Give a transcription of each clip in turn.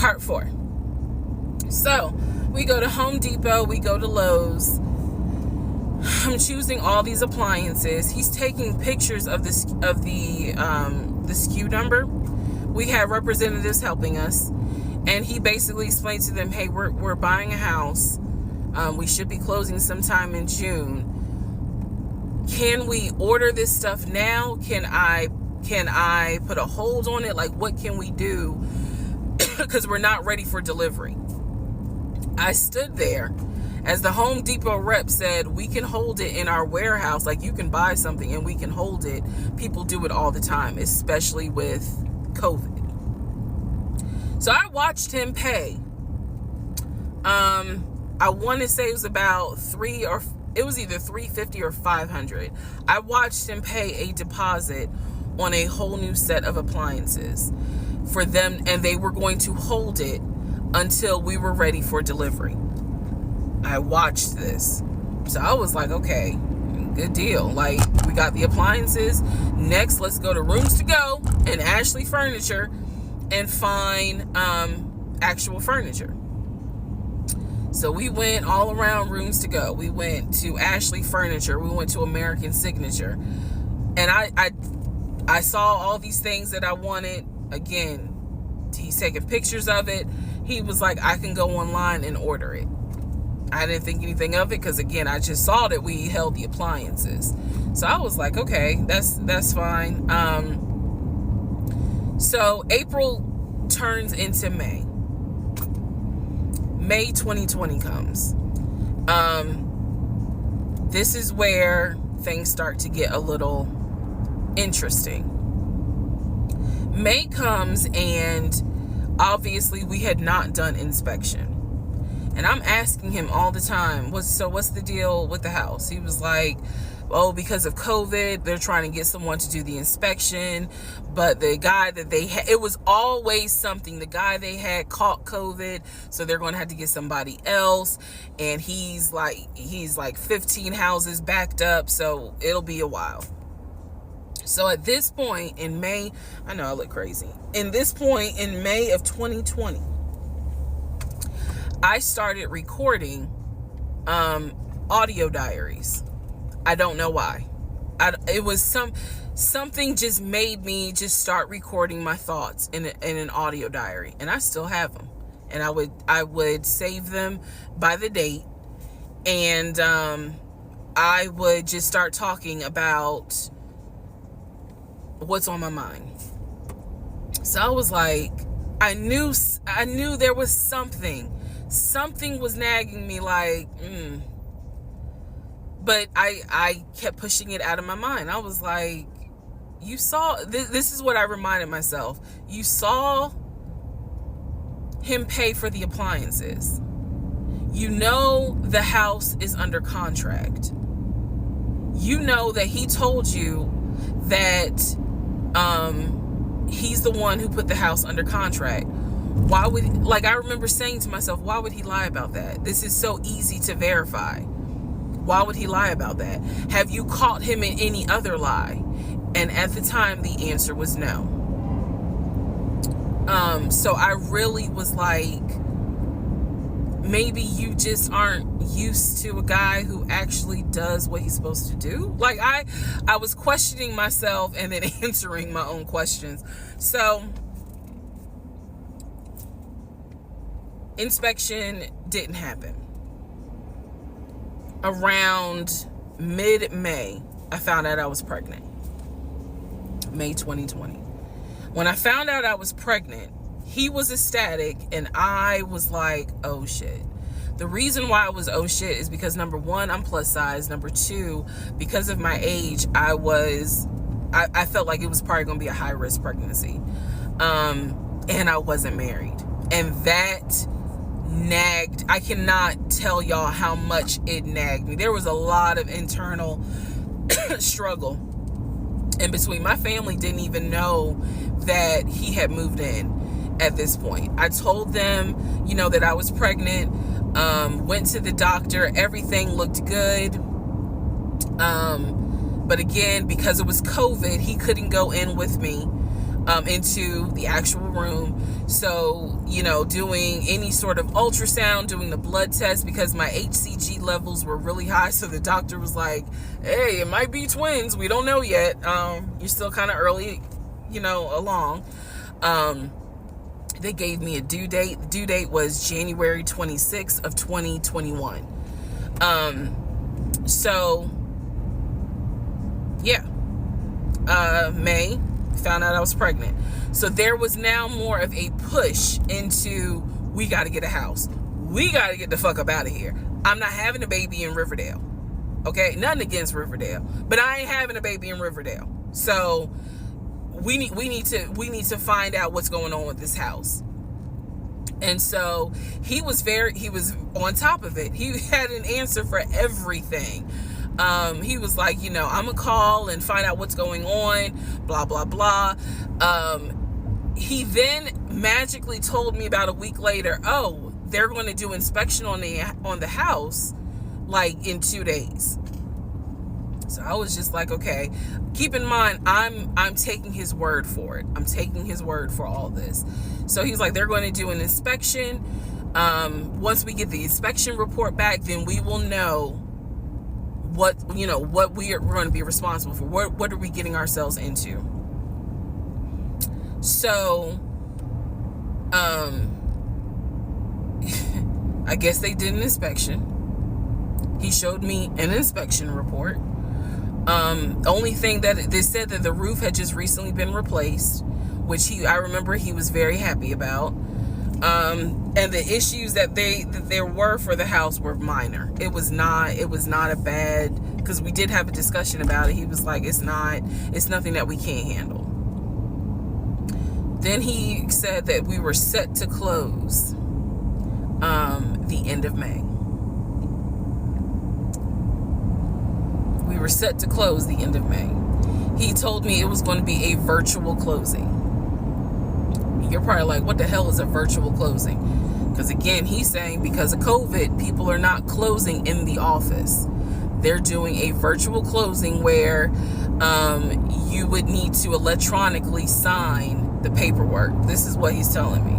Part 4. So we go to Home Depot, we go to Lowe's. I'm choosing all these appliances. He's taking pictures of the SKU number. We had representatives helping us, and he basically explained to them, hey, we're buying a house. We should be closing sometime in June. Can we order this stuff now? Can I put a hold on it? Like, what can we do? Because we're not ready for delivery. I stood there as the Home Depot rep said, we can hold it in our warehouse. Like, you can buy something and we can hold it. People do it all the time, especially with COVID. So I watched him pay. I want to say it was about it was either $350 or $500. I watched him pay a deposit on a whole new set of appliances for them, and they were going to hold it until we were ready for delivery. I watched this. So I was like, okay, good deal. Like, we got the appliances. Next, let's go to Rooms to Go and Ashley Furniture and find actual furniture. So we went all around Rooms to Go. We went to Ashley Furniture. We went to American Signature. And I saw all these things that I wanted. Again, he's taking pictures of it. He was like, I can go online and order it. I didn't think anything of it because, again, I just saw that we held the appliances. So I was like, okay, that's fine. So April turns into May. May 2020 comes. This is where things start to get a little interesting. May comes, and obviously we had not done inspection. And I'm asking him all the time, what's the deal with the house? He was like, oh, because of COVID, they're trying to get someone to do the inspection. But the guy that they had, it was always something. The guy they had caught COVID, so they're going to have to get somebody else. And he's like 15 houses backed up, so it'll be a while. So at this point in May, I know I look crazy. In this point in May of 2020, I started recording audio diaries. I don't know why. It was something just made me just start recording my thoughts in an audio diary, and I still have them. And I would save them by the date, and I would just start talking about what's on my mind. So I was like, I knew there was something was nagging me, like, but I kept pushing it out of my mind. I was like, you saw, this is what I reminded myself. You saw him pay for the appliances. You know the house is under contract. You know that he told you that he's the one who put the house under contract. Why would, like, I remember saying to myself, why would he lie about that? This is so easy to verify. Why would he lie about that? Have you caught him in any other lie? And at the time, the answer was no. So I really was like, maybe you just aren't used to a guy who actually does what he's supposed to do. Like, I was questioning myself and then answering my own questions. So inspection didn't happen. Around mid-May, I found out I was pregnant. May 2020. When I found out I was pregnant, he was ecstatic and I was like, oh shit. The reason why I was oh shit is because, number one, I'm plus size. Number two, because of my age, I felt like it was probably going to be a high risk pregnancy. And I wasn't married. And that nagged. I cannot tell y'all how much it nagged me. There was a lot of internal struggle in between. My family didn't even know that he had moved in at this point. I told them, that I was pregnant, went to the doctor, everything looked good. But again, because it was COVID, he couldn't go in with me into the actual room. So, doing any sort of ultrasound, doing the blood test, because my HCG levels were really high. So the doctor was like, hey, it might be twins. We don't know yet. You're still kind of early, along. They gave me a due date. The due date was January 26th of 2021. So, yeah. May, found out I was pregnant. So there was now more of a push into, we got to get a house. We got to get the fuck up out of here. I'm not having a baby in Riverdale. Okay? Nothing against Riverdale, but I ain't having a baby in Riverdale. So we need to find out what's going on with this house. And so he was on top of it. He had an answer for everything. He was like, I'm gonna call and find out what's going on, blah, blah, blah. He then magically told me about a week later, oh, they're going to do inspection on the house like in 2 days. So I was just like, okay, keep in mind, I'm taking his word for it. I'm taking his word for all this. So he's like, they're going to do an inspection. Once we get the inspection report back, then we will know what we're going to be responsible for. What are we getting ourselves into? So, I guess they did an inspection. He showed me an inspection report. Only thing that they said that the roof had just recently been replaced, which I remember he was very happy about. And the issues that there were for the house were minor. It was not a bad, because we did have a discussion about it. He was like, it's nothing that we can't handle. Then he said that we were set to close the end of May. We were set to close the end of May. He told me it was going to be a virtual closing. You're probably like, what the hell is a virtual closing? Because again, he's saying because of COVID, people are not closing in the office. They're doing a virtual closing where you would need to electronically sign the paperwork. This is what he's telling me.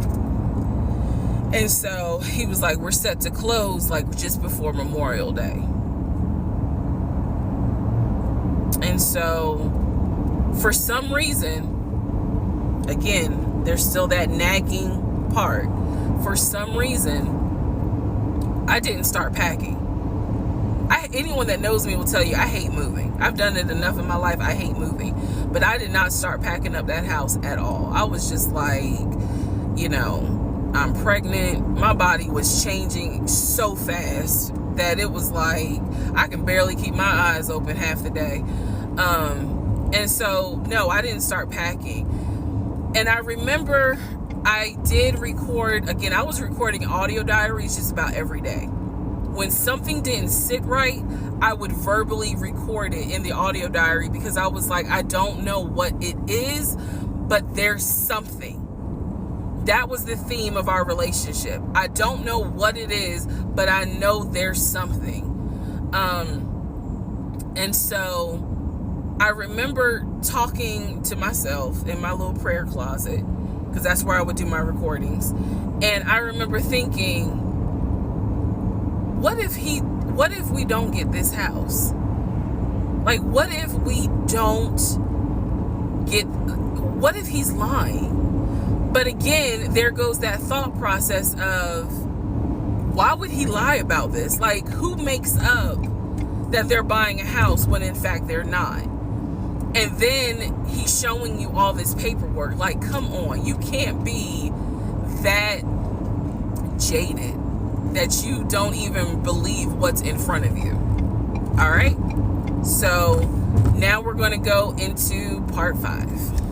And so he was like, we're set to close like just before Memorial Day. And so for some reason, again, there's still that nagging part. For some reason, I didn't start packing. Anyone that knows me will tell you I hate moving. I've done it enough in my life. I hate moving. But I did not start packing up that house at all. I was just like, I'm pregnant. My body was changing so fast that it was like I can barely keep my eyes open half the day. And so, no, I didn't start packing. And I remember I did record, again, I was recording audio diaries just about every day. When something didn't sit right, I would verbally record it in the audio diary because I was like, I don't know what it is, but there's something. That was the theme of our relationship. I don't know what it is, but I know there's something. And so I remember talking to myself in my little prayer closet, because that's where I would do my recordings. And I remember thinking, what if we don't get this house? Like, what if he's lying? But again, there goes that thought process of, why would he lie about this? Like, who makes up that they're buying a house when in fact they're not? And then he's showing you all this paperwork. Like, come on, you can't be that jaded that you don't even believe what's in front of you. All right? So now we're going to go into part 5.